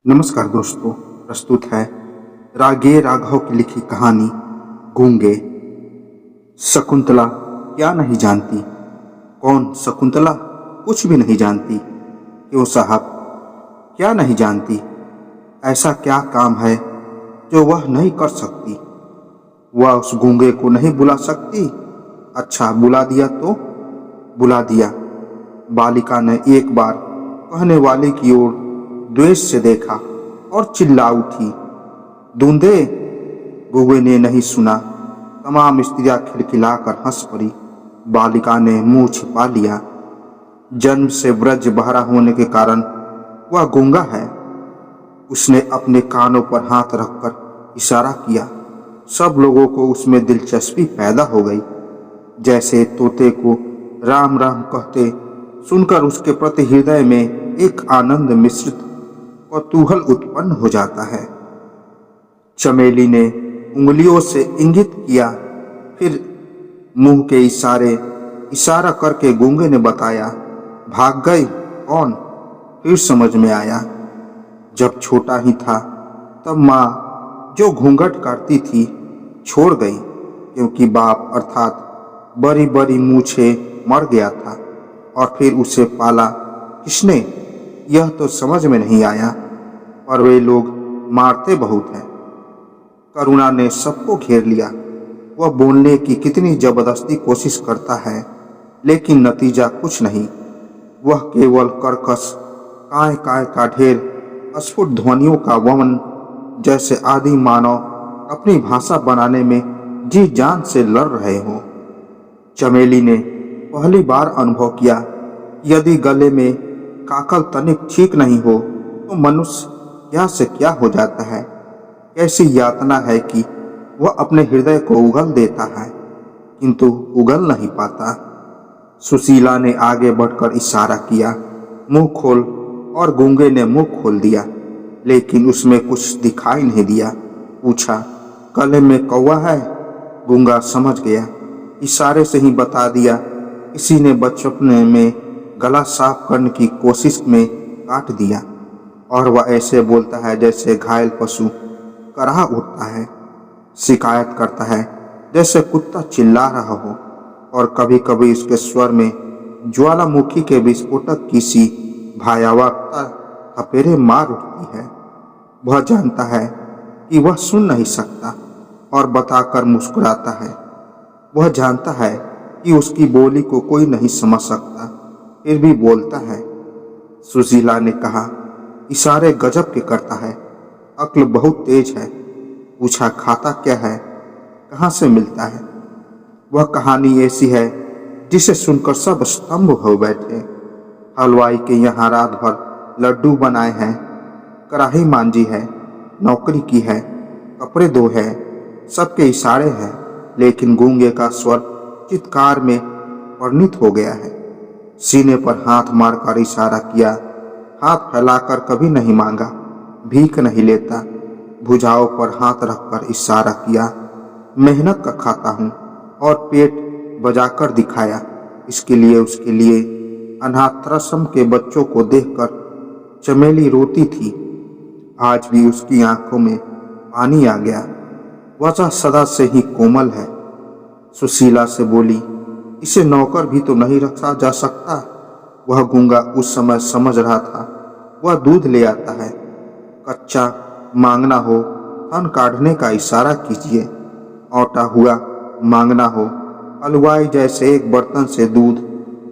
नमस्कार दोस्तों, प्रस्तुत है रागे राघव की लिखी कहानी गूंगे। शकुंतला क्या नहीं जानती? कौन शकुंतला? कुछ भी नहीं जानती। क्यों साहब, क्या नहीं जानती? ऐसा क्या काम है जो वह नहीं कर सकती? वह उस गूंगे को नहीं बुला सकती? अच्छा, बुला दिया तो बुला दिया। बालिका ने एक बार कहने वाले की ओर द्वेष से देखा और चिल्ला उठी, दूंदे। गूंगे ने नहीं सुना। तमाम स्त्रियां खिलखिलाकर हंस पड़ी। बालिका ने मुंह छिपा लिया। जन्म से ब्रज बहरा होने के कारण वह गूंगा है। उसने अपने कानों पर हाथ रखकर इशारा किया। सब लोगों को उसमें दिलचस्पी पैदा हो गई। जैसे तोते को राम राम कहते सुनकर उसके प्रति हृदय में एक आनंद मिश्रित कौतूहल उत्पन्न हो जाता है। चमेली ने उंगलियों से इंगित किया, फिर मुंह के इशारा करके गूंगे ने बताया, भाग गई? कौन? फिर समझ में आया। जब छोटा ही था तब माँ जो घूंघट काटती थी छोड़ गई, क्योंकि बाप अर्थात बड़ी बड़ी मूछे मर गया था। और फिर उसे पाला किसने, यह तो समझ में नहीं आया। पर वे लोग मारते बहुत हैं। करुणा ने सबको घेर लिया। वह बोलने की कितनी जबरदस्ती कोशिश करता है, लेकिन नतीजा कुछ नहीं। वह केवल कर्कश काय काय का ढेर, अस्फुट ध्वनियों का वमन, जैसे आदि मानव अपनी भाषा बनाने में जी जान से लड़ रहे हों। चमेली ने पहली बार अनुभव किया, यदि गले में काकल तनिक ठीक नहीं हो तो मनुष्य क्या से क्या हो जाता है। कैसी यातना है कि वह अपने हृदय को उगल देता है, किंतु उगल नहीं पाता। सुशीला ने आगे बढ़कर इशारा किया, मुंह खोल। और गूंगे ने मुंह खोल दिया, लेकिन उसमें कुछ दिखाई नहीं दिया। पूछा, गले में कौवा है? गूंगा समझ गया, इशारे से ही बता दिया। किसी ने बचपने में गला साफ करने की कोशिश में काट दिया। और वह ऐसे बोलता है जैसे घायल पशु कराह उठता है, शिकायत करता है जैसे कुत्ता चिल्ला रहा हो। और कभी कभी उसके स्वर में ज्वालामुखी के विस्फोटक की सी भयावहता थपेरे मार उठती है। वह जानता है कि वह सुन नहीं सकता और बताकर मुस्कुराता है। वह जानता है कि उसकी बोली को कोई नहीं समझ सकता, फिर भी बोलता है। सुशीला ने कहा, इशारे गजब के करता है, अक्ल बहुत तेज है। पूछा, खाता क्या है? कहाँ से मिलता है? वह कहानी ऐसी है जिसे सुनकर सब स्तंभ हो बैठे। हलवाई के यहाँ रात भर लड्डू बनाए हैं, कढ़ाई मांजी है, नौकरी की है, कपड़े धो है, सबके इशारे हैं। लेकिन गूंगे का स्वर चित्कार में परिणित हो गया है। सीने पर हाथ मारकर इशारा किया, हाथ फैलाकर कभी नहीं मांगा, भीख नहीं लेता। भुजाओं पर हाथ रखकर इशारा किया, मेहनत का खाता हूँ। और पेट बजाकर दिखाया, इसके लिए उसके लिए। अनाथाश्रम के बच्चों को देखकर चमेली रोती थी। आज भी उसकी आंखों में पानी आ गया। वजह सदा से ही कोमल है। सुशीला से बोली, इसे नौकर भी तो नहीं रखा जा सकता? वह गूंगा उस समय समझ रहा था। वह दूध ले आता है, कच्चा मांगना हो, थन काढ़ने का इशारा कीजिए। औटा हुआ मांगना हो, हलवाई जैसे एक बर्तन से दूध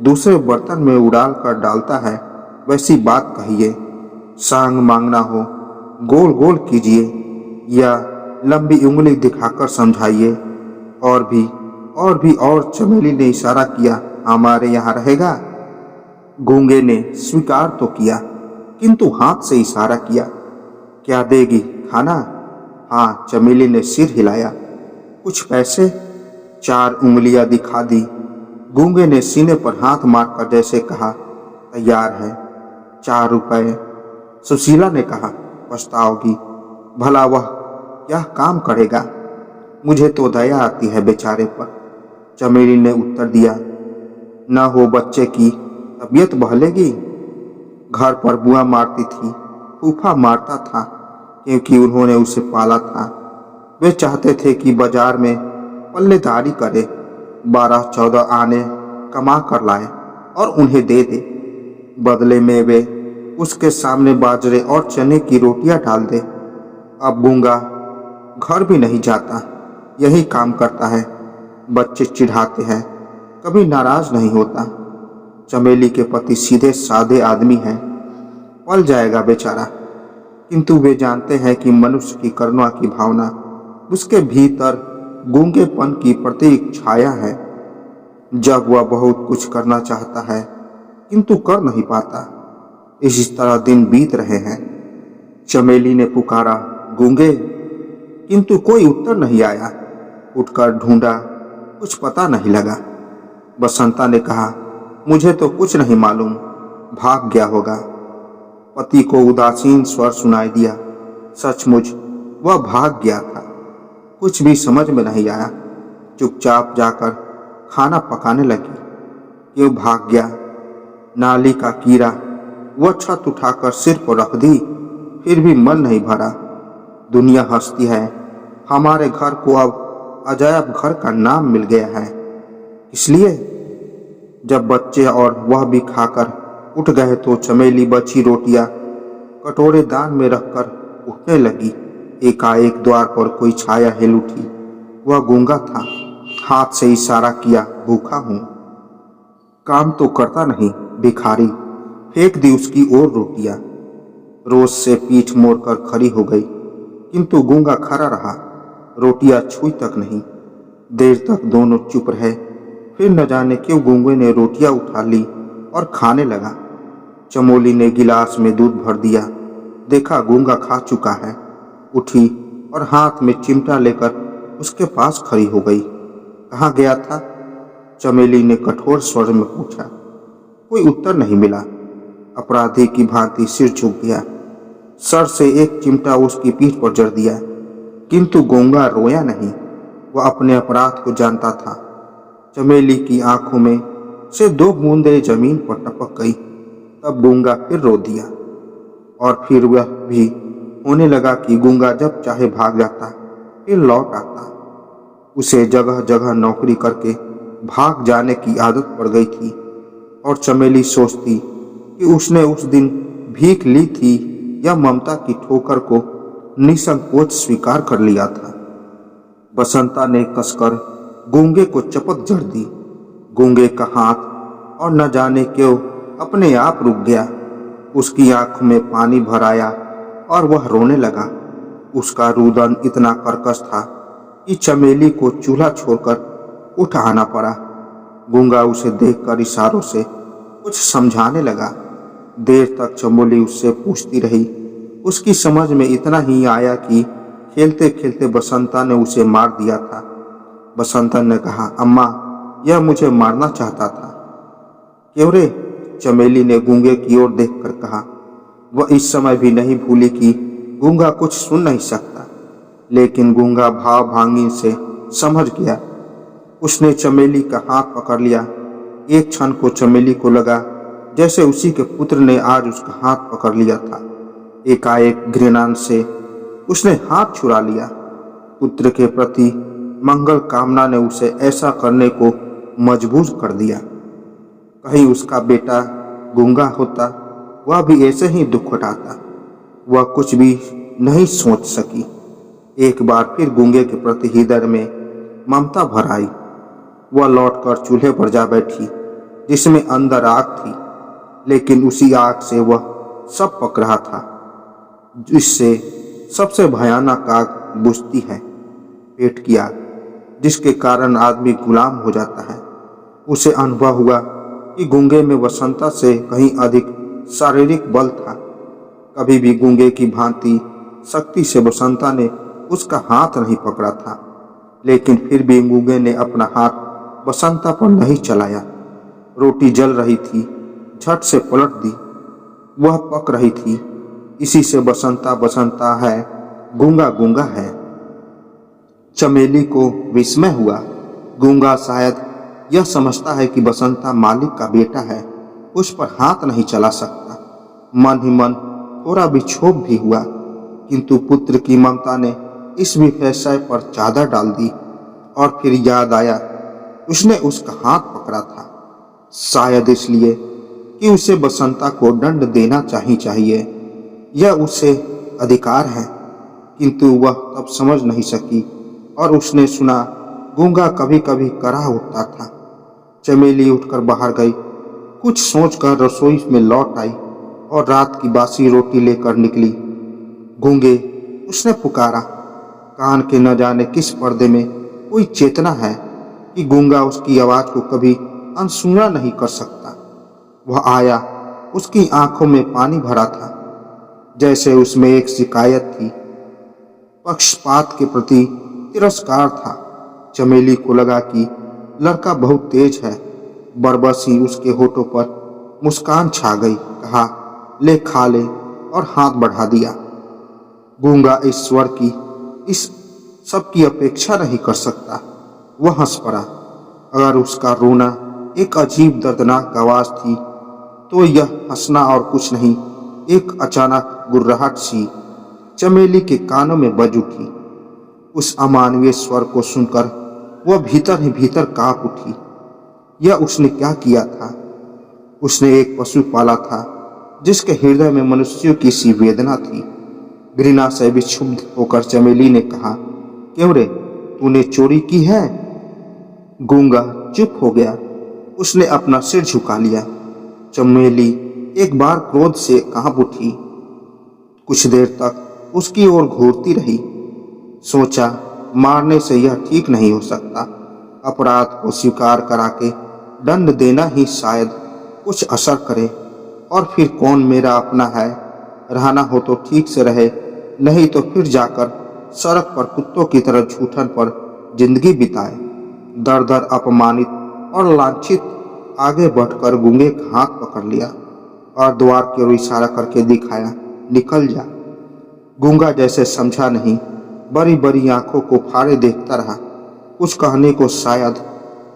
दूसरे बर्तन में उड़ाल कर डालता है, वैसी बात कहिए। सांग मांगना हो, गोल गोल कीजिए या लंबी उंगली दिखाकर समझाइए। और चमेली ने इशारा किया, हमारे यहाँ रहेगा? गूंगे ने स्वीकार तो किया, किंतु हाथ से इशारा किया। क्या देगी? खाना? हाँ, चमेली ने सिर हिलाया। कुछ पैसे? 4 उंगलियां दिखा दी। गूंगे ने सीने पर हाथ मारकर जैसे कहा, तैयार है। 4 रुपए। सुशीला ने कहा, पछताओगी। भला वह क्या काम करेगा? मुझे तो दया आती है बेचारे पर। चमेली ने उत्तर दिया, न हो बच्चे की तबीयत बहलेगी। घर पर बुआ मारती थी, फूफा मारता था क्योंकि उन्होंने उसे पाला था। वे चाहते थे कि बाजार में पल्लेदारी करे, 12-14 आने कमा कर लाए और उन्हें दे दे। बदले में वे उसके सामने बाजरे और चने की रोटियां डाल दे। अब गूंगा घर भी नहीं जाता, यही काम करता है। बच्चे चिढ़ाते हैं, कभी नाराज नहीं होता। चमेली के पति सीधे साधे आदमी हैं, पल जाएगा बेचारा, किंतु वे जानते हैं कि मनुष्य की करुणा की भावना उसके भीतर गूंगेपन की प्रतीक छाया है। जब वह बहुत कुछ करना चाहता है किंतु कर नहीं पाता। इसी तरह दिन बीत रहे हैं। चमेली ने पुकारा, गूंगे, किंतु कोई उत्तर नहीं आया। उठकर ढूंढा, कुछ पता नहीं लगा। बसंता ने कहा, मुझे तो कुछ नहीं मालूम, भाग गया होगा। पति को उदासीन स्वर सुनाई दिया। सचमुच वह भाग गया था। कुछ भी समझ में नहीं आया। चुपचाप जाकर खाना पकाने लगी। क्यों भाग गया? नाली का कीड़ा। वह छत उठाकर सिर पर रख दी, फिर भी मन नहीं भरा। दुनिया हंसती है। हमारे घर को अब अजायब घर का नाम मिल गया है। इसलिए जब बच्चे और वह भी खाकर उठ गए तो चमेली बची रोटियां कटोरे दान में रखकर उठने लगी। एकाएक द्वार पर कोई छाया हिल उठी। वह गूंगा था। हाथ से इशारा किया, भूखा हूं। काम तो करता नहीं, भिखारी। फेंक दी उसकी ओर रोटियां। रोज से पीठ मोड़कर खड़ी हो गई, किंतु गूंगा खड़ा रहा। रोटियां छुई तक नहीं। देर तक दोनों चुप रहे। फिर न जाने क्यों गूंगे ने रोटियां उठा ली और खाने लगा। चमोली ने गिलास में दूध भर दिया। देखा गूंगा खा चुका है। उठी और हाथ में चिमटा लेकर उसके पास खड़ी हो गई। कहाँ गया था? चमेली ने कठोर स्वर में पूछा। कोई उत्तर नहीं मिला। अपराधी की भांति सिर झुक गया। सर से एक चिमटा उसकी पीठ पर जड़ दिया, किंतु गूंगा रोया नहीं। वह अपने अपराध को जानता था। चमेली की आंखों में से 2 बूंदें जमीन पर टपक गई। तब गूंगा फिर रो दिया। और फिर वह भी होने लगा कि गूंगा जब चाहे भाग जाता, फिर लौट आता। उसे जगह जगह नौकरी करके भाग जाने की आदत पड़ गई थी। और चमेली सोचती कि उसने उस दिन भीख ली थी या ममता की ठोकर को निसंकोच स्वीकार कर लिया था। बसंता ने कसकर गूंगे को चपत जड़ दी। गूंगे का हाथ और न जाने क्यों अपने आप रुक गया। उसकी आंखों में पानी भर आया और वह रोने लगा। उसका रुदन इतना कर्कश था कि चमेली को चूल्हा छोड़कर उठ आना पड़ा। गूंगा उसे देखकर इशारों से कुछ समझाने लगा। देर तक चमेली उससे पूछती रही। उसकी समझ में इतना ही आया कि खेलते खेलते बसंता ने उसे मार दिया था। बसंता ने कहा, अम्मा, यह मुझे मारना चाहता था। क्यों रे? चमेली ने गूंगे की ओर देखकर कहा। वह इस समय भी नहीं भूली कि गूंगा कुछ सुन नहीं सकता, लेकिन गूंगा भाव भांगी से समझ गया। उसने चमेली का हाथ पकड़ लिया। एक क्षण को चमेली को लगा जैसे उसी के पुत्र ने आज उसका हाथ पकड़ लिया था। एकाएक घृणा से उसने हाथ छुड़ा लिया। पुत्र के प्रति मंगल कामना ने उसे ऐसा करने को मजबूर कर दिया। कहीं उसका बेटा गूंगा होता, वह भी ऐसे ही दुख उठाता। वह कुछ भी नहीं सोच सकी। एक बार फिर गूंगे के प्रति हृदय में ममता भर आई। वह लौटकर चूल्हे पर जा बैठी, जिसमें अंदर आग थी, लेकिन उसी आग से वह सब पक रहा था, जिससे सबसे भयानक आग बुझती है, पेट की आग, जिसके कारण आदमी गुलाम हो जाता है। उसे अनुभव हुआ कि गूंगे में बसंता से कहीं अधिक शारीरिक बल था। कभी भी गूंगे की भांति शक्ति से बसंता ने उसका हाथ नहीं पकड़ा था, लेकिन फिर भी गूंगे ने अपना हाथ बसंता पर नहीं चलाया। रोटी जल रही थी, झट से पलट दी। वह पक रही थी। इसी से बसंता बसंता है, गूंगा गूंगा है। चमेली को विस्मय हुआ। गूंगा शायद यह समझता है कि बसंता मालिक का बेटा है, उस पर हाथ नहीं चला सकता। मन ही मन थोड़ा विक्षोभ भी हुआ, किंतु पुत्र की ममता ने इस विषय पर चादर डाल दी। और फिर याद आया, उसने उसका हाथ पकड़ा था, शायद इसलिए कि उसे बसंता को दंड देना चाहिए। यह उसे अधिकार है, किंतु वह तब समझ नहीं सकी। और उसने सुना, गूंगा कभी कभी करा उठता था। चमेली उठकर बाहर गई, कुछ सोचकर रसोई में लौट आई और रात की बासी रोटी लेकर निकली। गूंगे, उसने पुकारा। कान के न जाने किस पर्दे में कोई चेतना है कि गूंगा उसकी आवाज को कभी अनसुना नहीं कर सकता। वह आया, उसकी आंखों में पानी भरा था, जैसे उसमें एक शिकायत थी, पक्षपात के प्रति तिरस्कार था। चमेली को लगा कि लड़का बहुत तेज है। बरबसी उसके होठों पर मुस्कान छा गई। कहा, ले खा ले, और हाथ बढ़ा दिया। गूंगा इस स्वर की, इस सब की अपेक्षा नहीं कर सकता। वह हंस पड़ा। अगर उसका रोना एक अजीब दर्दनाक आवाज थी, तो यह हंसना और कुछ नहीं, एक अचानक गुर्राहट सी चमेली के कानों में बज उठी। उस अमानवीय स्वर को सुनकर वह भीतर ही भीतर कांप उठी। यह उसने क्या किया था? उसने एक पशु पाला था, जिसके हृदय में मनुष्यों की सी वेदना थी। घृणा से विक्षुब्ध होकर चमेली ने कहा, क्यों रे, तूने चोरी की है? गूंगा चुप हो गया। उसने अपना सिर झुका लिया। चमेली एक बार क्रोध से कांप उठी। कुछ देर तक उसकी ओर घूरती रही। सोचा, मारने से यह ठीक नहीं हो सकता। अपराध को स्वीकार करा के दंड देना ही शायद कुछ असर करे। और फिर कौन मेरा अपना है? रहना हो तो ठीक से रहे, नहीं तो फिर जाकर सड़क पर कुत्तों की तरह झूठन पर जिंदगी बिताए। दर दर अपमानित और लांछित आगे बढ़कर गूंगे का हाथ पकड़ लिया और द्वार की ओर इशारा करके दिखाया, निकल जा। गूंगा जैसे समझा नहीं, बड़ी बड़ी आंखों को फाड़े देखता रहा। कुछ कहने को शायद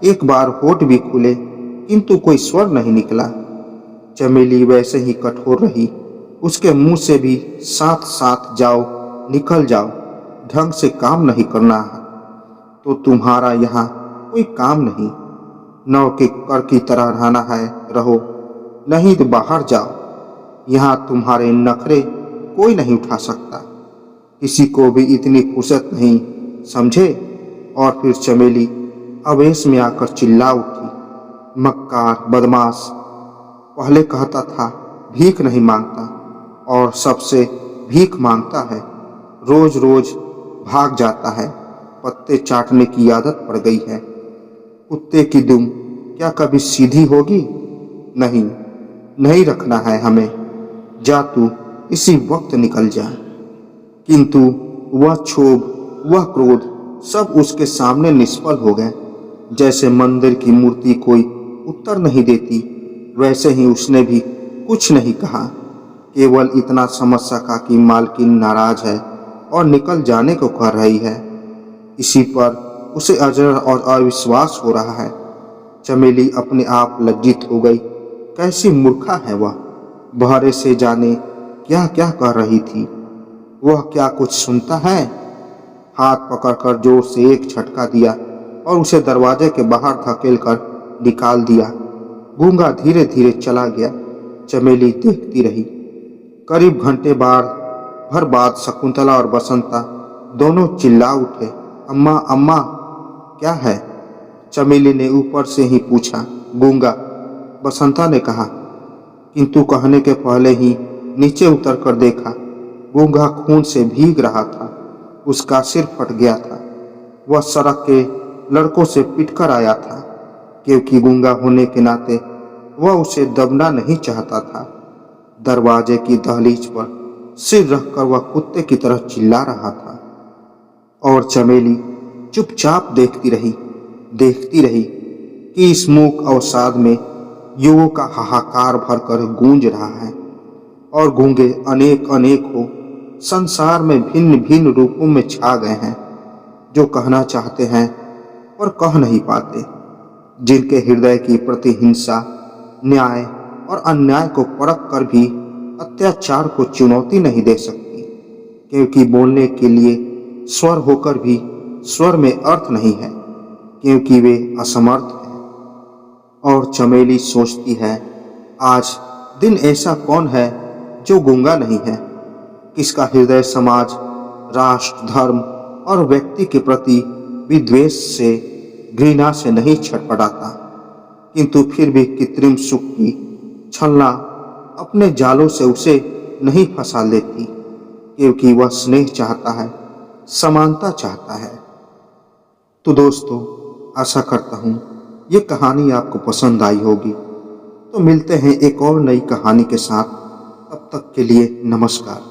एक बार होठ भी खुले, किंतु कोई स्वर नहीं निकला। चमेली वैसे ही कठोर रही। उसके मुंह से भी साथ साथ जाओ, निकल जाओ, ढंग से काम नहीं करना है तो तुम्हारा यहाँ कोई काम नहीं। नौ के कर की तरह रहना है, रहो, नहीं तो बाहर जाओ। यहाँ तुम्हारे नखरे कोई नहीं उठा सकता। किसी को भी इतनी फुर्सत नहीं, समझे? और फिर चमेली आवेश में आकर चिल्ला उठी, मक्कार, बदमाश। पहले कहता था भीख नहीं मांगता, और सबसे भीख मांगता है। रोज रोज भाग जाता है, पत्ते चाटने की आदत पड़ गई है। कुत्ते की दुम क्या कभी सीधी होगी? नहीं, नहीं रखना है हमें। जा तू इसी वक्त निकल जा। किंतु वह क्षोभ, वह क्रोध सब उसके सामने निष्फल हो गए। जैसे मंदिर की मूर्ति कोई उत्तर नहीं देती, वैसे ही उसने भी कुछ नहीं कहा। केवल इतना समझ सका कि मालकिन नाराज है और निकल जाने को कह रही है। इसी पर उसे अजर और अविश्वास हो रहा है। चमेली अपने आप लज्जित हो गई। कैसी मूर्खा है वह! बहरे से जाने क्या क्या कह रही थी। वह क्या कुछ सुनता है? हाथ पकड़कर जोर से एक झटका दिया और उसे दरवाजे के बाहर धकेल कर निकाल दिया। गूंगा धीरे धीरे चला गया। चमेली देखती रही। करीब घंटे भर बाद शकुंतला और बसंता दोनों चिल्ला उठे, अम्मा, अम्मा। क्या है? चमेली ने ऊपर से ही पूछा। गूंगा, बसंता ने कहा, किंतु कहने के पहले ही नीचे उतर कर देखा। गूंगा खून से भीग रहा था। उसका सिर फट गया था। वह सड़क के लड़कों से पिटकर आया था, क्योंकि गूंगा होने के नाते वह उसे दबना नहीं चाहता था। दरवाजे की दहलीज पर सिर रखकर वह कुत्ते की तरह चिल्ला रहा था। और चमेली चुपचाप देखती रही कि इस मूक अवसाद में युगों का हाहाकार भरकर गूंज रहा है। और गूंगे अनेक अनेक हो संसार में भिन्न भिन्न रूपों में छा गए हैं, जो कहना चाहते हैं और कह नहीं पाते, जिनके हृदय की प्रतिहिंसा, न्याय और अन्याय को परख कर भी अत्याचार को चुनौती नहीं दे सकती, क्योंकि बोलने के लिए स्वर होकर भी स्वर में अर्थ नहीं है, क्योंकि वे असमर्थ हैं। और चमेली सोचती है, आज दिन ऐसा कौन है जो गूंगा नहीं है, किसका हृदय समाज, राष्ट्र, धर्म और व्यक्ति के प्रति विद्वेष से, घृणा से नहीं छटपटाता, किंतु फिर भी कृत्रिम सुख की छलना अपने जालों से उसे नहीं फंसा लेती, क्योंकि वह स्नेह चाहता है, समानता चाहता है। तो दोस्तों, आशा करता हूँ ये कहानी आपको पसंद आई होगी। तो मिलते हैं एक और नई कहानी के साथ। तब तक के लिए नमस्कार।